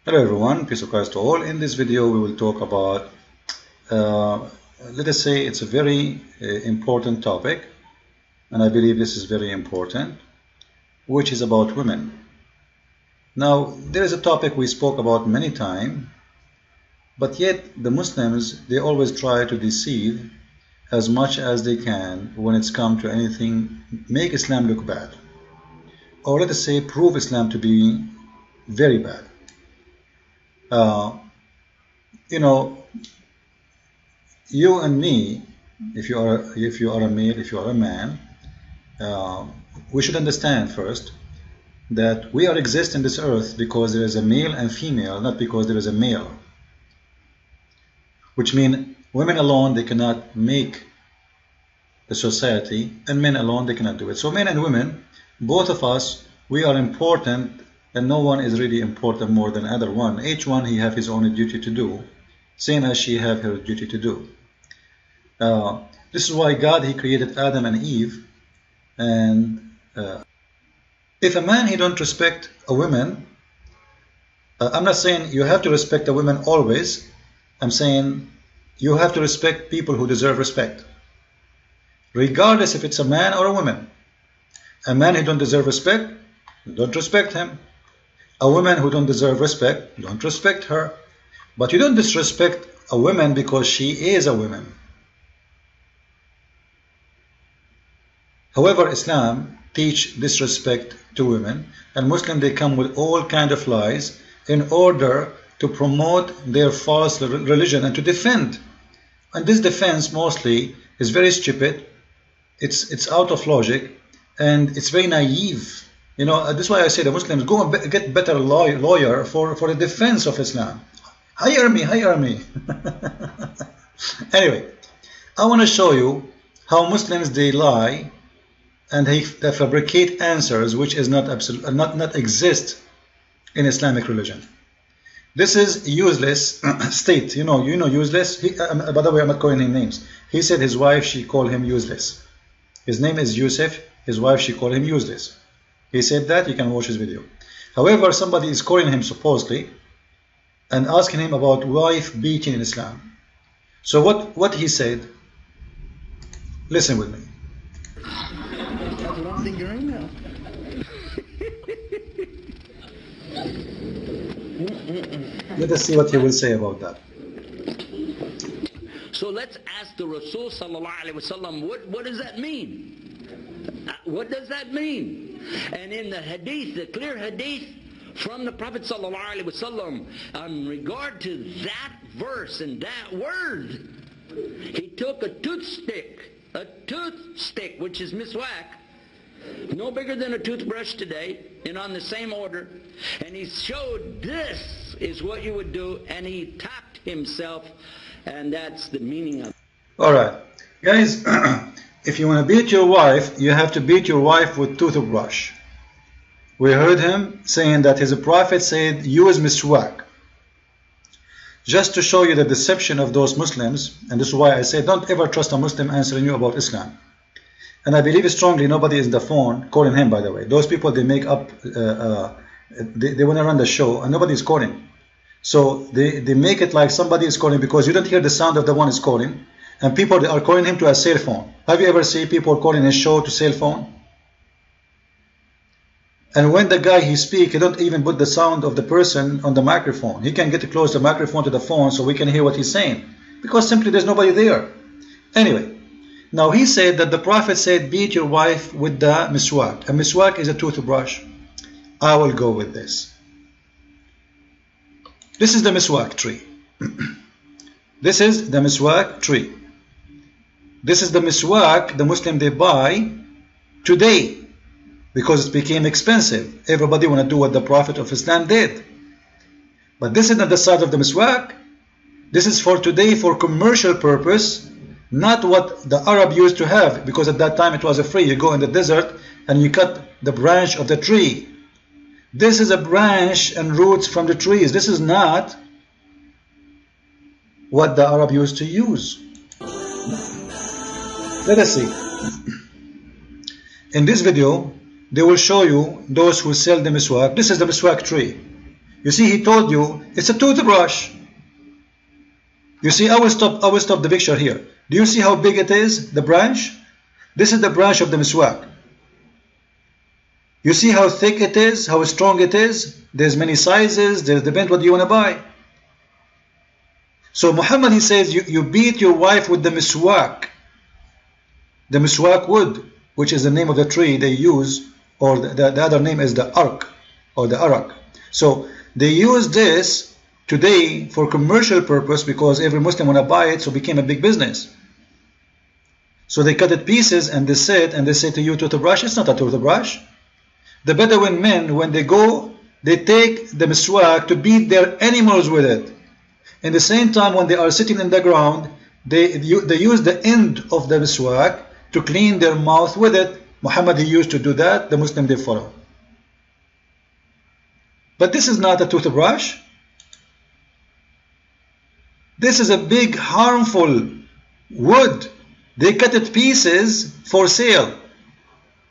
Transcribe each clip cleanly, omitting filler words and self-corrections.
Hello everyone, peace of Christ to all. In this video we will talk about, let us say it's a very important topic, and I believe this is very important, which is about women. Now there is a topic we spoke about many times, but yet the Muslims, they always try to deceive as much as they can when it's come to anything, make Islam look bad, or let us say prove Islam to be very bad. You know, you and me, if you are a male, if you are a man, we should understand first that we are exist in this earth because there is a male and female, not because there is a male. Which means women alone, they cannot make the society, and men alone, they cannot do it. So men and women, both of us, we are important, and no one is really important more than other one. Each one, he have his own duty to do, same as she have her duty to do. This is why God, he created Adam and Eve, and if a man, he don't respect a woman, I'm not saying you have to respect a woman always, I'm saying you have to respect people who deserve respect, regardless if it's a man or a woman. A man who don't deserve respect, don't respect him. A woman who don't deserve respect, don't respect her. But you don't disrespect a woman because she is a woman. However, Islam teach disrespect to women, and Muslims, they come with all kind of lies in order to promote their false religion and to defend. And this defense mostly is very stupid, it's out of logic, and it's very naive. You know, that's why I say the Muslims, go and get better lawyer for the defense of Islam. Hire me. Anyway, I want to show you how Muslims, they lie and they fabricate answers which is not absolute, not exist in Islamic religion. This is useless state. You know useless. By the way, I'm not calling him names. He said his wife, she called him useless. His name is Yusuf. His wife, she called him useless. He said that. You can watch his video. However, somebody is calling him supposedly and asking him about wife beating in Islam. So what he said, listen with me. Let us see what he will say about that. So let's ask the Rasul sallallahu alaihi wasallam, what does that mean? What does that mean? And in the hadith, the clear hadith from the Prophet sallallahu alaihi wasallam, in regard to that verse and that word, he took a toothstick, which is miswak, no bigger than a toothbrush today, and on the same order, and he showed this is what you would do, and he tapped himself, and that's the meaning of it. Alright, guys, if you want to beat your wife, you have to beat your wife with toothbrush. We heard him saying that his prophet said, use miswak. Just to show you the deception of those Muslims, and this is why I say don't ever trust a Muslim answering you about Islam. And I believe strongly nobody is on the phone calling him, by the way. Those people, they make up, they want to run the show, and nobody is calling. So they make it like somebody is calling because you don't hear the sound of the one is calling. And people, they are calling him to a cell phone. Have you ever seen people calling his show to cell phone? And when the guy, he speaks, he don't even put the sound of the person on the microphone. He can get close the microphone to the phone so we can hear what he's saying. Because simply there's nobody there. Anyway, now he said that the Prophet said, beat your wife with the miswak. A miswak is a toothbrush. I will go with this. This is the miswak tree. This is the miswak tree. This is the miswak the Muslim, they buy today because it became expensive. Everybody want to do what the Prophet of Islam did. But this is not the side of the miswak. This is for today, for commercial purpose, not what the Arab used to have, because at that time it was free. You go in the desert and you cut the branch of the tree. This is a branch and roots from the trees. This is not what the Arab used to use. Let us see. In this video, they will show you those who sell the miswak. This is the miswak tree. You see, he told you it's a toothbrush. You see, I will stop the picture here. Do you see how big it is, the branch? This is the branch of the miswak. You see how thick it is, how strong it is? There's many sizes, there's depends what you want to buy. So Muhammad, he says, you beat your wife with the miswak. The miswak wood, which is the name of the tree they use, or the other name is the ark, or the arak. So they use this today for commercial purpose because every Muslim want to buy it, so it became a big business. So they cut it pieces and they say to you, toothbrush. It's not a toothbrush. The Bedouin men, when they go, they take the miswak to beat their animals with it. In the same time, when they are sitting in the ground, they use the end of the miswak to clean their mouth with it. Muhammad, he used to do that. The Muslim, they follow. But this is not a toothbrush. This is a big, harmful wood. They cut it pieces for sale.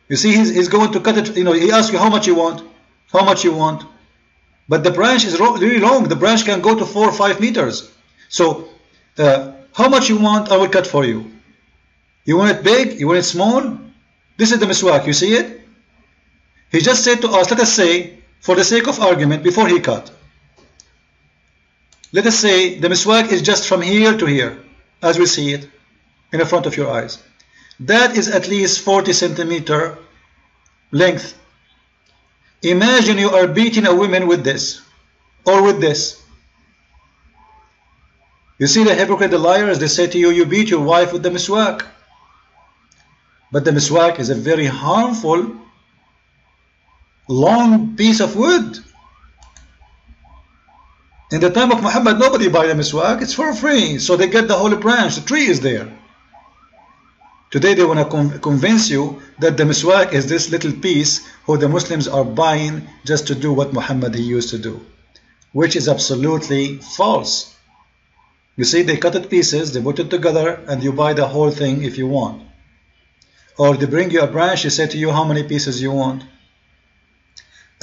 You see, he's going to cut it. You know, he asks you how much you want, how much you want. But the branch is really long. The branch can go to 4 or 5 meters. So, how much you want, I will cut for you. You want it big? You want it small? This is the miswak. You see it? He just said to us, let us say, for the sake of argument, before he cut, let us say the miswak is just from here to here, as we see it in the front of your eyes. That is at least 40 centimeter length. Imagine you are beating a woman with this, or with this. You see the hypocrite, the liars, they say to you, you beat your wife with the miswak. But the miswak is a very harmful, long piece of wood. In the time of Muhammad, nobody buy the miswak. It's for free. So they get the whole branch. The tree is there. Today they want to convince you that the miswak is this little piece who the Muslims are buying just to do what Muhammad he used to do, which is absolutely false. You see, they cut it pieces, they put it together, and you buy the whole thing if you want. Or they bring you a branch, they say to you how many pieces you want.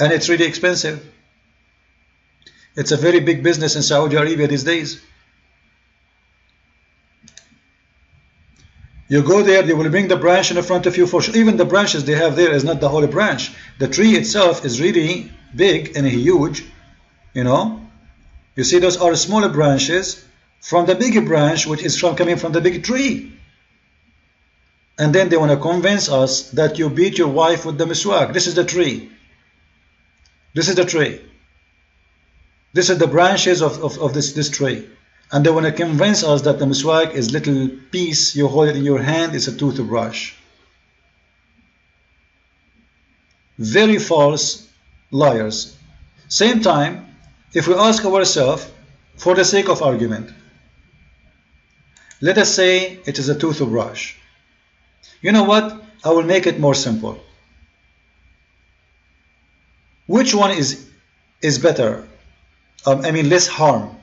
And it's really expensive. It's a very big business in Saudi Arabia these days. You go there, they will bring the branch in the front of you for sure. Even the branches they have there is not the whole branch. The tree itself is really big and huge, you know. You see, those are smaller branches from the big branch, which is coming from the big tree. And then they want to convince us that you beat your wife with the miswak. This is the tree. This is the tree. This is the branches of this tree. And they want to convince us that the miswak is little piece, you hold it in your hand, it's a toothbrush. Very false liars. Same time, if we ask ourselves, for the sake of argument, let us say it is a toothbrush. You know what? I will make it more simple. Which one is better? Less harm.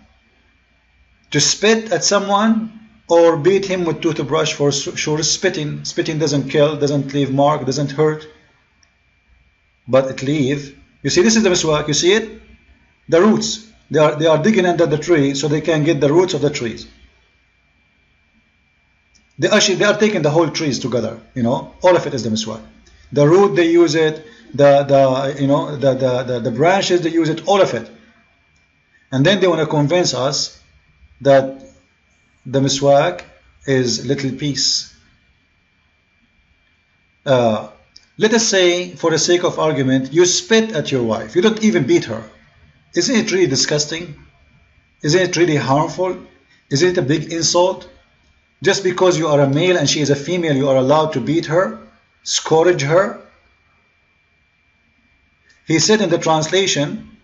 To spit at someone or beat him with toothbrush for sure. Spitting doesn't kill, doesn't leave mark, doesn't hurt, but it leaves. You see, this is the miswak. You see it? The roots. They are digging under the tree so they can get the roots of the trees. They are taking the whole trees together. You know, all of it is the miswak. The root they use it. The branches they use it. All of it. And then they want to convince us that the miswak is little piece. Let us say, for the sake of argument, you spit at your wife. You don't even beat her. Isn't it really disgusting? Isn't it really harmful? Isn't it a big insult? Just because you are a male and she is a female, you are allowed to beat her, scourge her? He said in the translation,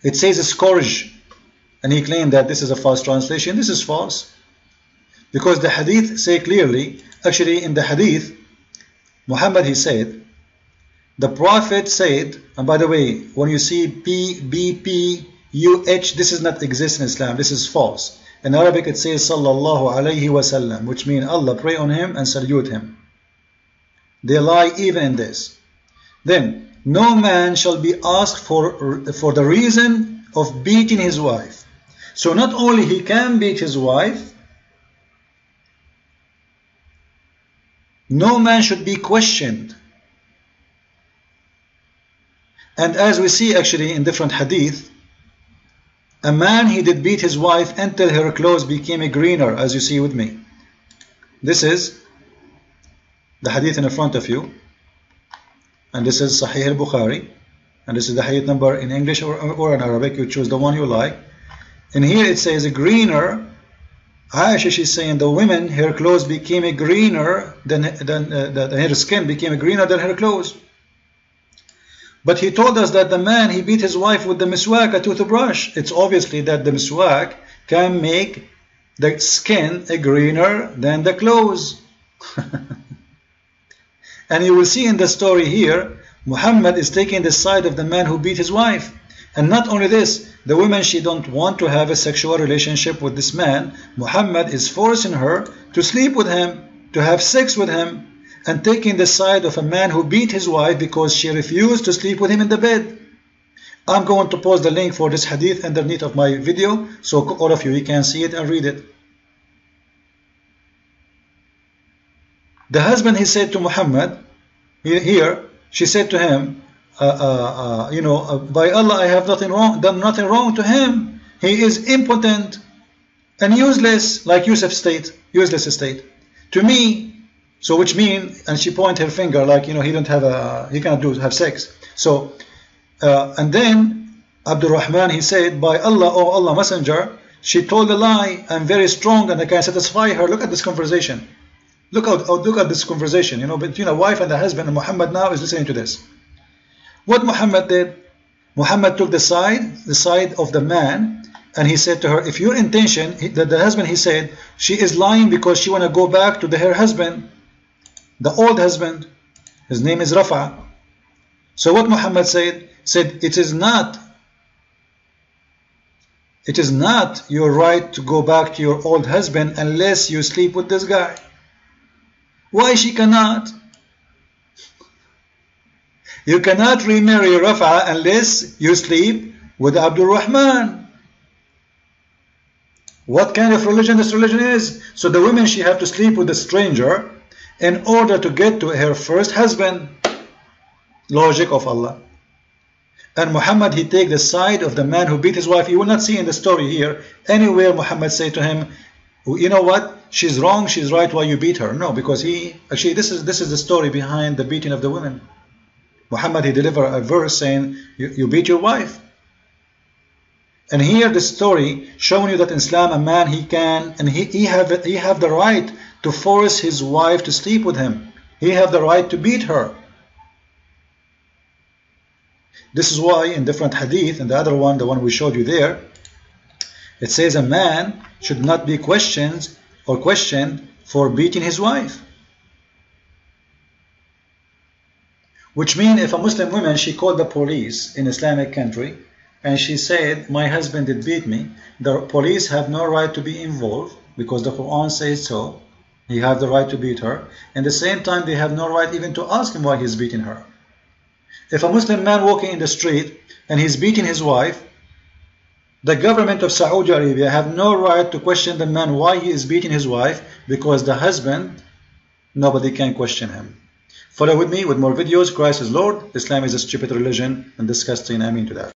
it says scourge. And he claimed that this is a false translation. This is false. Because the hadith say clearly, actually in the hadith, Muhammad he said, the Prophet said, and by the way, when you see PBPUH, this does not exist in Islam. This is false. In Arabic it says Sallallahu Alaihi Wasallam, which means Allah pray on him and salute him. They lie even in this. Then no man shall be asked for the reason of beating his wife. So not only he can beat his wife, no man should be questioned. And as we see actually in different hadith, a man, he did beat his wife until her clothes became greener, as you see with me. This is the hadith in front of you, and this is Sahih al-Bukhari, and this is the hadith number in English or in Arabic. You choose the one you like. And here it says greener. Aisha, she's saying the women, her clothes became greener than her skin became greener than her clothes. But he told us that the man, he beat his wife with the miswak, a toothbrush. It's obviously that the miswak can make the skin greener than the clothes. And you will see in the story here, Muhammad is taking the side of the man who beat his wife. And not only this, the woman, she don't want to have a sexual relationship with this man. Muhammad is forcing her to sleep with him, to have sex with him, and taking the side of a man who beat his wife because she refused to sleep with him in the bed. I'm going to post the link for this hadith underneath of my video, so all of you can see it and read it. The husband, he said to Muhammad, here, she said to him, by Allah, I have done nothing wrong to him. He is impotent and useless, like Yusuf state, useless state. To me, so which means, and she pointed her finger, like, he don't have he cannot have sex. So, and then Abdul Rahman, he said, by Allah, oh Allah Messenger, she told a lie. I'm very strong and I can satisfy her. Look at this conversation. Look at this conversation, between a wife and a husband, and Muhammad now is listening to this. What Muhammad did, Muhammad took the side of the man, and he said to her, if your intention, the husband, he said, she is lying because she want to go back to her husband, the old husband. His name is Rafa. So what Muhammad said, it is not your right to go back to your old husband unless you sleep with this guy. Why she cannot? You cannot remarry Rafa unless you sleep with Abdul Rahman. What kind of religion this religion is? So the woman, she have to sleep with a stranger in order to get to her first husband. Logic of Allah. And Muhammad, he take the side of the man who beat his wife. You will not see in the story here anywhere Muhammad say to him, you know what, she's wrong, she's right, why you beat her? No, because actually this is the story behind the beating of the women. Muhammad, he delivered a verse saying, you beat your wife. And here the story showing you that in Islam, a man, he can, and he have the right to force his wife to sleep with him. He have the right to beat her. This is why in different hadith, and the other one, the one we showed you there, it says a man should not be questioned for beating his wife. Which means if a Muslim woman, she called the police in Islamic country and she said, my husband did beat me, the police have no right to be involved because the Quran says so. He have the right to beat her. At the same time, they have no right even to ask him why he's beating her. If a Muslim man walking in the street and he's beating his wife, the government of Saudi Arabia have no right to question the man why he is beating his wife, because the husband, nobody can question him. Follow with me with more videos. Christ is Lord. Islam is a stupid religion, and disgusting. Ameen to that.